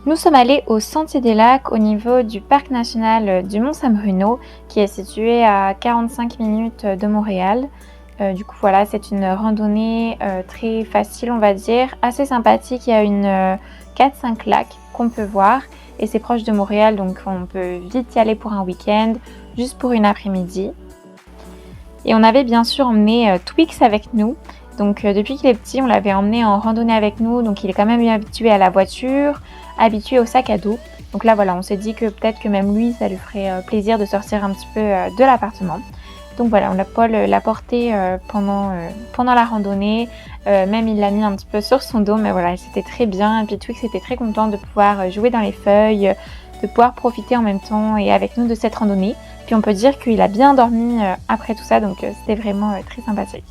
Nous sommes allés au Sentier des Lacs au niveau du parc national du Mont-Saint-Bruno qui est situé à 45 minutes de Montréal. Du coup voilà, c'est une randonnée très facile on va dire, assez sympathique. Il y a une 4-5 lacs qu'on peut voir et c'est proche de Montréal donc on peut vite y aller pour un week-end, juste pour une après-midi. Et on avait bien sûr emmené Twix avec nous. Donc depuis qu'il est petit, on l'avait emmené en randonnée avec nous, donc il est quand même bien habitué à la voiture, habitué au sac à dos. Donc là voilà, on s'est dit que peut-être que même lui, ça lui ferait plaisir de sortir un petit peu de l'appartement. Donc voilà, Paul l'a porté pendant la randonnée, même il l'a mis un petit peu sur son dos, mais voilà, c'était très bien. Et puis Twix était très content de pouvoir jouer dans les feuilles, de pouvoir profiter en même temps et avec nous de cette randonnée. Puis on peut dire qu'il a bien dormi après tout ça, donc c'était vraiment très sympathique.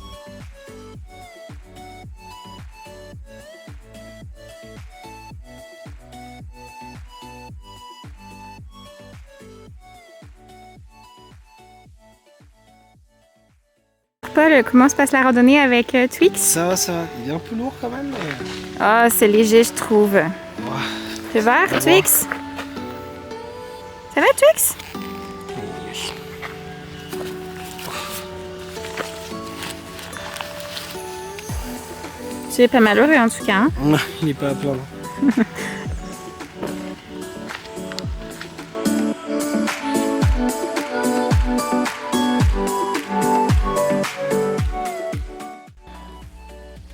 Paul, comment se passe la randonnée avec Twix? Ça va. Il est un peu lourd quand même, mais... Oh, c'est léger, je trouve. Ouais. Tu vas voir, Twix? Ça va, Twix? Tu es pas malheureux en tout cas. Hein? Non, il n'est pas à plaindre.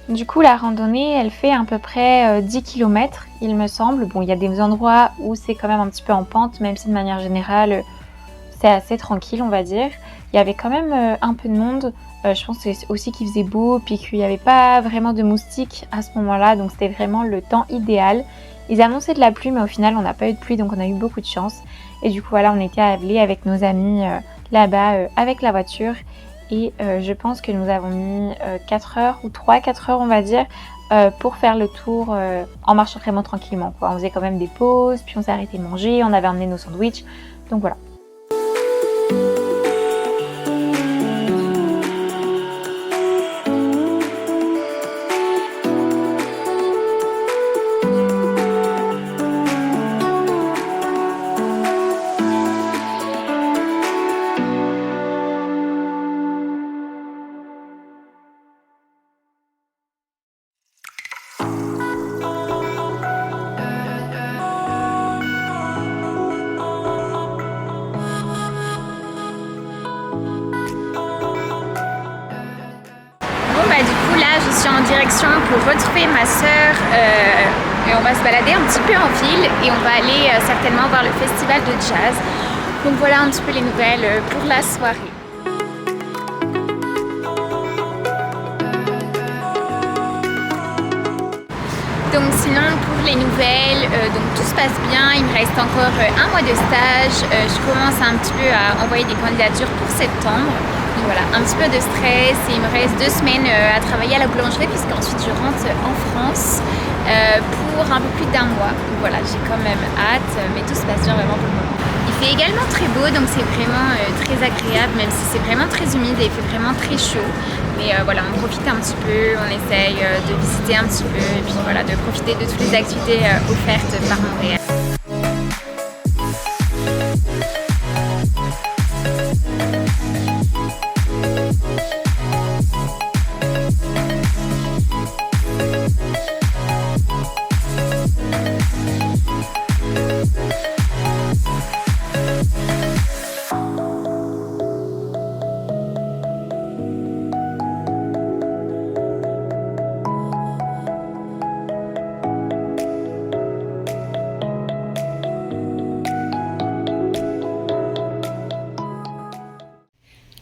Du coup, la randonnée, elle fait à peu près 10 km, il me semble. Bon, il y a des endroits où c'est quand même un petit peu en pente, même si de manière générale, c'est assez tranquille, on va dire. Il y avait quand même un peu de monde. Je pense que c'est aussi qu'il faisait beau, puis qu'il n'y avait pas vraiment de moustiques à ce moment-là, donc c'était vraiment le temps idéal. Ils annonçaient de la pluie, mais au final, on n'a pas eu de pluie, donc on a eu beaucoup de chance. Et du coup, voilà, on était allés avec nos amis là-bas avec la voiture. Et je pense que nous avons mis 4 heures ou 3-4 heures on va dire pour faire le tour en marchant vraiment tranquillement quoi. On faisait quand même des pauses, puis on s'est arrêté de manger, on avait emmené nos sandwichs, donc voilà. Du coup là je suis en direction pour retrouver ma soeur et on va se balader un petit peu en ville et on va aller certainement voir le festival de jazz. Donc voilà un petit peu les nouvelles pour la soirée. Donc sinon pour les nouvelles, donc tout se passe bien, il me reste encore un mois de stage, je commence un petit peu à envoyer des candidatures pour septembre. Donc voilà, un petit peu de stress et il me reste 2 semaines à travailler à la boulangerie puisqu'ensuite je rentre en France pour un peu plus d'1 mois. Donc voilà, j'ai quand même hâte, mais tout se passe bien vraiment pour le moment. Il fait également très beau, donc c'est vraiment très agréable, même si c'est vraiment très humide et il fait vraiment très chaud. Mais voilà, on profite un petit peu, on essaye de visiter un petit peu et puis voilà, de profiter de toutes les activités offertes par Montréal.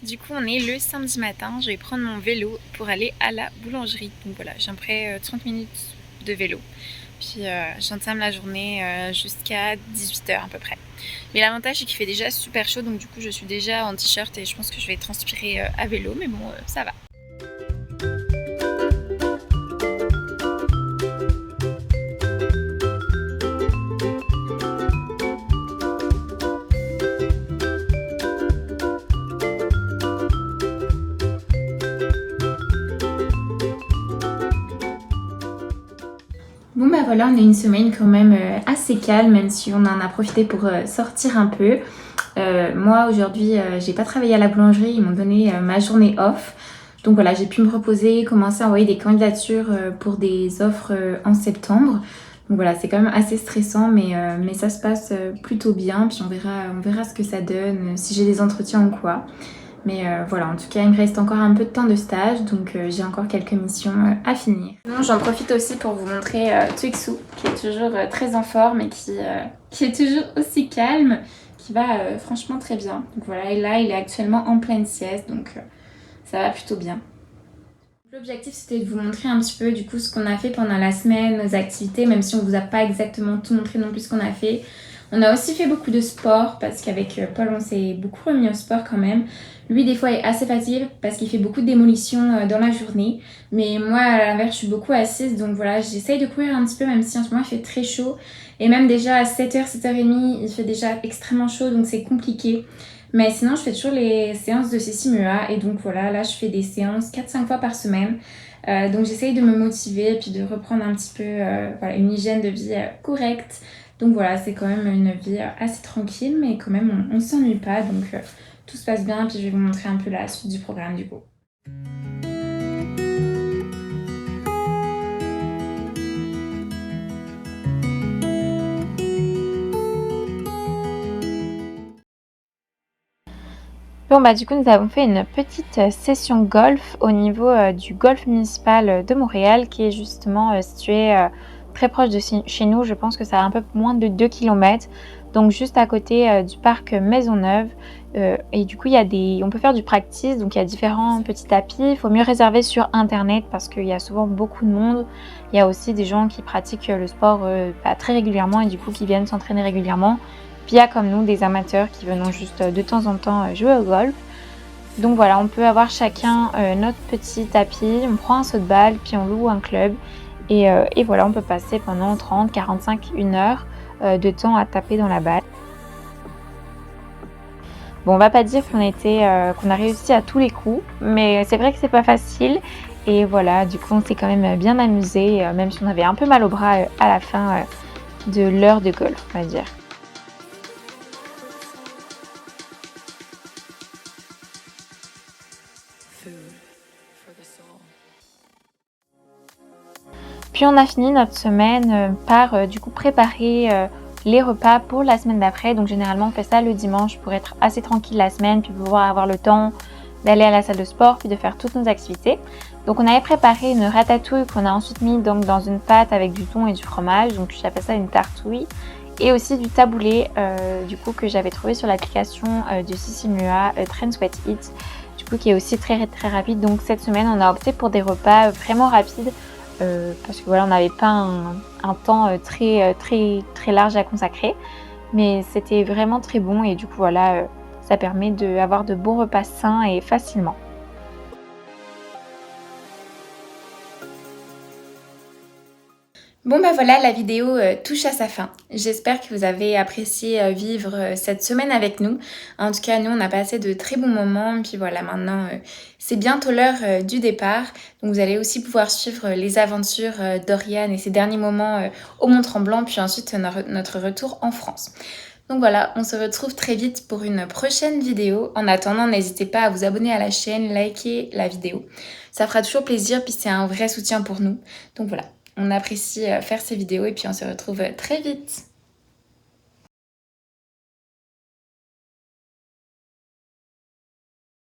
Du coup on est le samedi matin, je vais prendre mon vélo pour aller à la boulangerie. Donc voilà, j'ai à peu près 30 minutes de vélo. Puis j'entame la journée jusqu'à 18 h à peu près. Mais l'avantage c'est qu'il fait déjà super chaud, donc du coup je suis déjà en t-shirt et je pense que je vais transpirer à vélo, mais bon ça va. Bon bah voilà, on a une semaine quand même assez calme, même si on en a profité pour sortir un peu. Moi aujourd'hui j'ai pas travaillé à la boulangerie, ils m'ont donné ma journée off. Donc voilà, j'ai pu me reposer, commencer à envoyer des candidatures pour des offres en septembre. Donc voilà, c'est quand même assez stressant, mais ça se passe plutôt bien. Puis on verra ce que ça donne, si j'ai des entretiens ou quoi. Mais voilà, en tout cas, il me reste encore un peu de temps de stage, donc j'ai encore quelques missions à finir. Sinon, j'en profite aussi pour vous montrer Twixou, qui est toujours très en forme et qui est toujours aussi calme, qui va franchement très bien. Donc voilà, et là, il est actuellement en pleine sieste, donc ça va plutôt bien. L'objectif, c'était de vous montrer un petit peu du coup ce qu'on a fait pendant la semaine, nos activités, même si on vous a pas exactement tout montré non plus ce qu'on a fait. On a aussi fait beaucoup de sport parce qu'avec Paul, on s'est beaucoup remis au sport quand même. Lui, des fois, est assez fatigué parce qu'il fait beaucoup de démolitions dans la journée. Mais moi, à l'inverse, je suis beaucoup assise. Donc voilà, j'essaye de courir un petit peu, même si en ce moment, il fait très chaud. Et même déjà à 7h, 7h30, il fait déjà extrêmement chaud, donc c'est compliqué. Mais sinon, je fais toujours les séances de CCMUA. Et donc voilà, là, je fais des séances 4-5 fois par semaine. Donc j'essaye de me motiver et puis de reprendre un petit peu voilà, une hygiène de vie correcte. Donc voilà, c'est quand même une vie assez tranquille, mais quand même, on ne s'ennuie pas. Donc tout se passe bien. Puis je vais vous montrer un peu la suite du programme du coup. Bon bah du coup nous avons fait une petite session golf au niveau du golf municipal de Montréal qui est justement situé très proche de chez nous. Je pense que ça a un peu moins de 2 km, donc juste à côté du parc Maisonneuve. Et du coup on peut faire du practice, donc il y a différents petits tapis. Il faut mieux réserver sur internet parce qu'il y a souvent beaucoup de monde. Il y a aussi des gens qui pratiquent le sport très régulièrement et du coup qui viennent s'entraîner régulièrement. Puis il y a comme nous des amateurs qui venons juste de temps en temps jouer au golf. Donc voilà, on peut avoir chacun notre petit tapis, on prend un saut de balle, puis on loue un club. Et voilà, on peut passer pendant 30, 45, 1 heure de temps à taper dans la balle. Bon, on va pas dire qu'on a réussi à tous les coups, mais c'est vrai que c'est pas facile. Et voilà, du coup, on s'est quand même bien amusé, même si on avait un peu mal au bras à la fin de l'heure de golf, on va dire. Puis on a fini notre semaine par du coup préparer les repas pour la semaine d'après. Donc généralement on fait ça le dimanche pour être assez tranquille la semaine, puis pouvoir avoir le temps d'aller à la salle de sport, puis de faire toutes nos activités. Donc on avait préparé une ratatouille qu'on a ensuite mis donc dans une pâte avec du thon et du fromage. Donc j'appelle ça une tartouille. Et aussi du taboulé du coup que j'avais trouvé sur l'application du CCMUA Trend Sweat Eat, du coup qui est aussi très très rapide. Donc cette semaine on a opté pour des repas vraiment rapides. Parce que voilà, on n'avait pas un temps très large à consacrer, mais c'était vraiment très bon et du coup voilà, ça permet d'avoir de bons repas sains et facilement. Bon bah voilà, la vidéo touche à sa fin. J'espère que vous avez apprécié vivre cette semaine avec nous. En tout cas, nous, on a passé de très bons moments. Puis voilà, maintenant, c'est bientôt l'heure du départ. Donc vous allez aussi pouvoir suivre les aventures d'Oriane et ses derniers moments au Mont-Tremblant, puis ensuite notre retour en France. Donc voilà, on se retrouve très vite pour une prochaine vidéo. En attendant, n'hésitez pas à vous abonner à la chaîne, liker la vidéo. Ça fera toujours plaisir, puis c'est un vrai soutien pour nous. Donc voilà. On apprécie faire ces vidéos et puis on se retrouve très vite.